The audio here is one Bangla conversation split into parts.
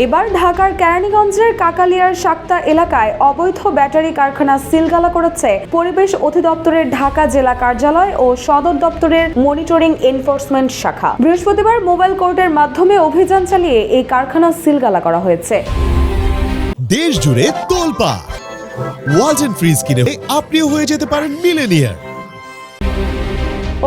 এবার ঢাকার কেরানীগঞ্জের কাকালিয়ার শাক্তা এলাকায় অবৈধ ব্যাটারি কারখানা সিলগালা করেছে পরিবেশ অধিদপ্তরের ঢাকা জেলা কার্যালয় ও সদর দপ্তরের মনিটরিং এনফোর্সমেন্ট শাখা। বৃহস্পতিবার মোবাইল কোর্টের মাধ্যমে অভিযান চালিয়ে এই কারখানা সিলগালা করা হয়েছে। দেশ জুড়ে তোলপাড় ওয়ালটন ফ্রিজ কিনে আপনিও হয়ে যেতে পারেন মিলেনিয়ার।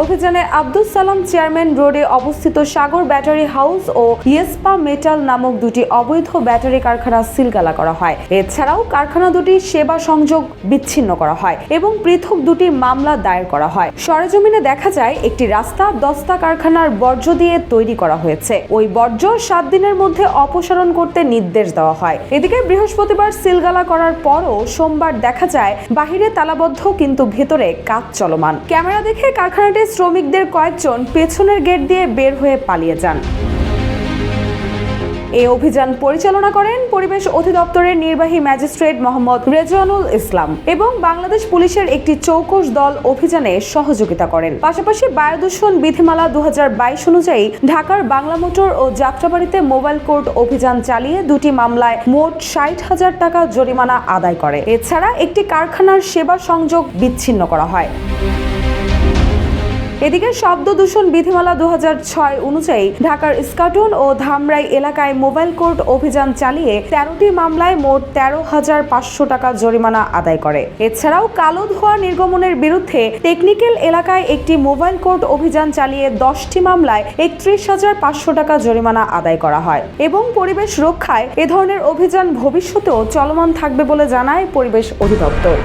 অভিযানে আব্দুল সালাম চেয়ারম্যান রোডে অবস্থিত সাগর ব্যাটারি হাউস ও ইয়েসপা মেটাল নামক দুটি অবৈধ ব্যাটারি কারখানা সিলগালা করা হয়। এছাড়াও কারখানা দুটির সেবা সংযোগ বিচ্ছিন্ন করা হয় এবং পৃথক দুটি মামলা দায়ের করা হয়। সরেজমিনে দেখা যায় একটি রাস্তা দস্তা কারখানার বর্জ্য দিয়ে তৈরি করা হয়েছে। ওই বর্জ্য 7 দিনের মধ্যে অপসারণ করতে নির্দেশ দেওয়া হয়। এদিকে বৃহস্পতিবার সিলগালা করার পরও সোমবার দেখা যায় বাহিরে তালাবদ্ধ কিন্তু ভেতরে কাজ চলমান। ক্যামেরা দেখে কারখানাটি শ্রমিকদের কয়েকজন পেছনের গেট দিয়ে বের হয়ে পালিয়ে যান। এই অভিযান পরিচালনা করেন পরিবেশ অধিদপ্তরের নির্বাহী ম্যাজিস্ট্রেট মোহাম্মদ রেজওয়ানুল ইসলাম এবং বাংলাদেশ পুলিশের একটি চৌকস দল অভিযানে সহযোগিতা করেন। পাশাপাশি বায়ু দূষণ বিধিমালা 2022 অনুযায়ী ঢাকার বাংলা মোটর ও যাত্রাবাড়িতে মোবাইল কোর্ট অভিযান চালিয়ে দুটি মামলায় মোট 60,000 টাকা জরিমানা আদায় করে। এছাড়া একটি কারখানার সেবা সংযোগ বিচ্ছিন্ন করা হয়। এদিকে শব্দ দূষণ বিধিমালা 2006 অনুযায়ী ঢাকার ইস্কাটন ও ধামরাই এলাকায় মোবাইল কোর্ট অভিযান চালিয়ে 13টি মামলায় মোট 13,500 টাকা জরিমানা আদায় করে। এছাড়াও কালো ধোঁয়া নির্গমনের বিরুদ্ধে টেকনিক্যাল এলাকায় একটি মোবাইল কোর্ট অভিযান চালিয়ে 10টি মামলায় 31,500 টাকা জরিমানা আদায় করা হয় এবং পরিবেশ রক্ষায় এ ধরনের অভিযান ভবিষ্যতেও চলমান থাকবে বলে জানায় পরিবেশ অধিদপ্তর।